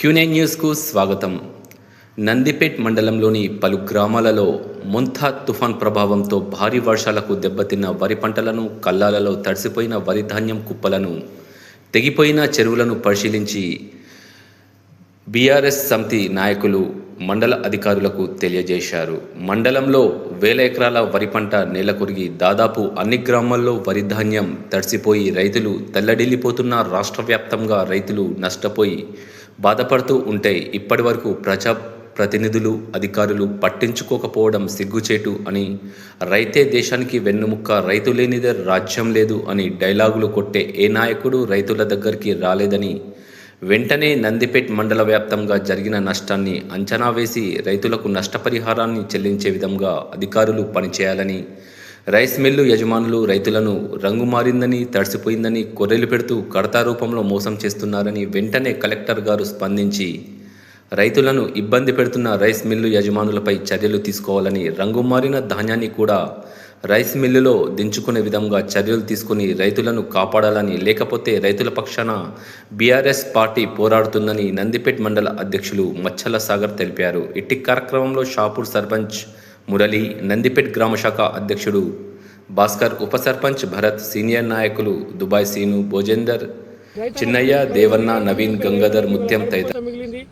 Quinine న్యూస్కు స్వాగతం. నందిపేట్ మండలంలోని పలు గ్రామాలలో మొంతా తుఫాన్ ప్రభావంతో భారీ వర్షాలకు దెబ్బతిన్న వరి పంటలను, కల్లాలలో తడిసిపోయిన వరి ధాన్యం కుప్పలను, తెగిపోయిన చెరువులను పరిశీలించి బీఆర్ఎస్ సమితి నాయకులు మండల అధికారులకు తెలియజేశారు. మండలంలో వేల ఎకరాల వరి పంట నేలకొరిగి దాదాపు అన్ని గ్రామాల్లో వరి ధాన్యం తడిసిపోయి రైతులు తల్లడిల్లిపోతున్న రాష్ట్ర వ్యాప్తంగా రైతులు నష్టపోయి బాధపడుతూ ఉంటే ఇప్పటి వరకు ప్రతినిధులు, అధికారులు పట్టించుకోకపోవడం సిగ్గుచేటు అని, రైతే దేశానికి వెన్నుముక్క, రైతు లేనిదే రాజ్యం లేదు అని డైలాగులు కొట్టే ఏ నాయకుడు రైతుల దగ్గరికి రాలేదని, వెంటనే నందిపేట్ మండల వ్యాప్తంగా జరిగిన నష్టాన్ని అంచనా వేసి రైతులకు నష్టపరిహారాన్ని చెల్లించే విధంగా అధికారులు పనిచేయాలని, రైస్ మిల్లు యజమానులు రైతులను రంగు మారిందని, తడిసిపోయిందని కొర్రెలు పెడుతూ కడతా రూపంలో మోసం చేస్తున్నారని వెంటనే కలెక్టర్ గారు స్పందించి రైతులను ఇబ్బంది పెడుతున్న రైస్ మిల్లు యజమానులపై చర్యలు తీసుకోవాలని, రంగు మారిన ధాన్యాన్ని కూడా రైస్ మిల్లులో దించుకునే విధంగా చర్యలు తీసుకుని రైతులను కాపాడాలని, లేకపోతే రైతుల పక్షాన బీఆర్ఎస్ పార్టీ పోరాడుతుందని నందిపేట్ మండల అధ్యక్షులు మచ్చల సాగర్ తెలిపారు. ఇట్టి కార్యక్రమంలో షాపూర్ సర్పంచ్ మురళి, నందిపేట్ గ్రామశాఖ అధ్యక్షుడు భాస్కర్, ఉప సర్పంచ్ భరత్, సీనియర్ నాయకులు దుబాయ్ సీను, భోజేందర్, చిన్నయ్య, దేవన్న, నవీన్, గంగాధర్, ముత్యం తదితరులు.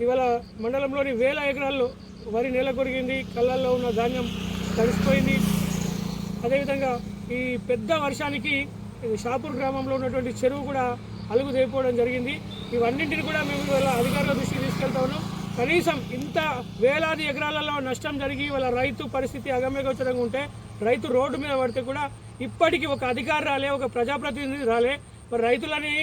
ఇవాళ మండలంలోని వేల ఎకరాల్లో వరి నేల కొరిగింది, కళ్ళల్లో ఉన్న ధాన్యం తడిసిపోయింది. అదేవిధంగా ఈ పెద్ద వర్షానికి షాపూర్ గ్రామంలో ఉన్నటువంటి చెరువు కూడా అలుగు తెగిపోవడం జరిగింది. ఇవన్నింటిని కూడా మేము ఇవాళ అధికారుల దృష్టికి తీసుకెళ్తా ఉన్నాం. కనీసం ఇంత వేలాది ఎకరాలలో నష్టం జరిగి వాళ్ళ రైతు పరిస్థితి అగమ్యగోచరంగా ఉంటే, రైతు రోడ్డు మీద పడితే కూడా ఇప్పటికీ ఒక అధికారి రాలే, ఒక ప్రజాప్రతినిధి రాలే. మరి రైతులని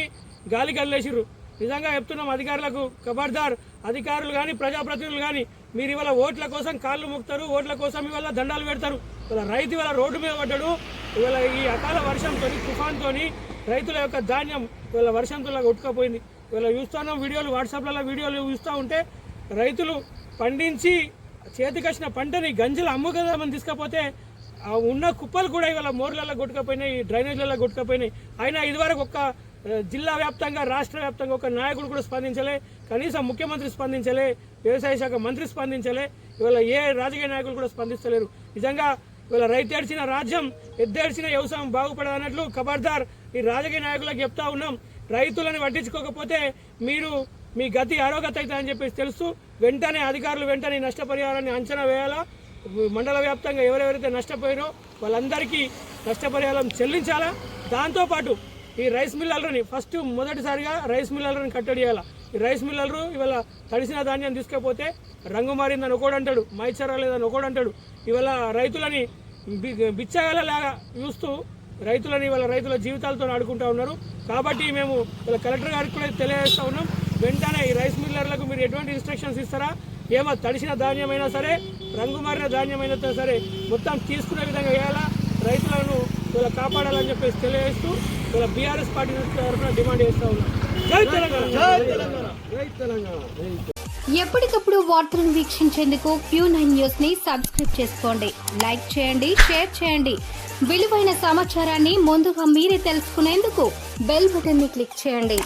గాలి గల్లేసిర్రు. నిజంగా చెప్తున్నాం అధికారులకు, ఖబర్దార్, అధికారులు కానీ ప్రజాప్రతినిధులు కానీ, మీరు ఇవాళ ఓట్ల కోసం కాళ్ళు మొక్కుతారు, ఓట్ల కోసం ఇవాళ దండాలు పెడతారు. ఇవాళ రైతు ఇవాళ రోడ్డు మీద పడ్డాడు. ఇవాళ ఈ అకాల వర్షంతో, తుఫాన్తో రైతుల యొక్క ధాన్యం ఇవాళ వర్షంతో కొట్టుకపోయింది. ఇవాళ చూస్తున్నాం వీడియోలు, వాట్సాప్లలో వీడియోలు చూస్తూ ఉంటే రైతులు పండించి చేతికొచ్చిన పంటని గంజలు అమ్ముకుందామని తీసుకపోతే ఉన్న కుప్పలు కూడా ఇవాళ మోర్లలో కొట్టుకపోయినాయి, డ్రైనేజ్లలో కొట్టుకపోయినాయి. అయినా ఇదివరకు ఒక్క జిల్లా వ్యాప్తంగా, రాష్ట్ర వ్యాప్తంగా ఒక నాయకుడు కూడా స్పందించలే, కనీసం ముఖ్యమంత్రి స్పందించలే, వ్యవసాయ శాఖ మంత్రి స్పందించలే, ఇవాళ ఏ రాజకీయ నాయకులు కూడా స్పందిస్తలేరు. నిజంగా ఇవాళ రైతు ఏడ్చిన రాజ్యం, ఎద్దేడ్చిన వ్యవసాయం బాగుపడదన్నట్లు ఖబర్దార్ ఈ రాజకీయ నాయకులకు చెప్తా ఉన్నాం. రైతులను పట్టించుకోకపోతే మీరు మీ గతి ఆరోగత అవుతుందని చెప్పేసి తెలుస్తూ వెంటనే అధికారులు వెంటనే నష్టపరిహారాన్ని అంచనా వేయాలా. మండల వ్యాప్తంగా ఎవరెవరైతే నష్టపోయారో వాళ్ళందరికీ నష్టపరిహారం చెల్లించాలా. దాంతోపాటు ఈ రైస్ మిల్లర్లని మొదటిసారిగా రైస్ మిల్లర్ని కట్టడి చేయాలా. ఈ రైస్ మిల్లర్లు ఇవాళ తడిసిన ధాన్యం తీసుకపోతే రంగు మారిందని ఒకడు అంటాడు, మైచరా లేదని ఒకడు అంటాడు. ఇవాళ రైతులని బిచ్చగాలలాగా చూస్తూ రైతులని ఇవాళ రైతుల జీవితాలతో ఆడుకుంటూ ఉన్నారు. కాబట్టి మేము ఇలా కలెక్టర్ గారికి కూడా తెలియజేస్తూ ఉన్నాం, వెంటనే ఈ రైస్ మిల్లర్లకు మీరు ఎటువంటి ఇన్స్ట్రక్షన్స్ ఇస్తారా, ఏమో తడిసిన ధాన్యమైనా సరే, రంగు మారిన ధాన్యమైనా సరే మొత్తం తీసుకునే విధంగా వేయాలా, రైతులను ఇలా కాపాడాలని చెప్పేసి తెలియజేస్తూ ఇలా బీఆర్ఎస్ పార్టీ తరఫున డిమాండ్ చేస్తూ ఉన్నాం. జై తెలంగాణ, జై తెలంగాణ, జై తెలంగాణ. ఎప్పటికప్పుడు వార్తలను వీక్షించేందుకు Q9 న్యూస్ ని సబ్స్క్రైబ్ చేసుకోండి, లైక్ చేయండి, షేర్ చేయండి. విలువైన సమాచారాన్ని ముందుగా మీరే తెలుసుకునేందుకు బెల్ బటన్ ని క్లిక్ చేయండి.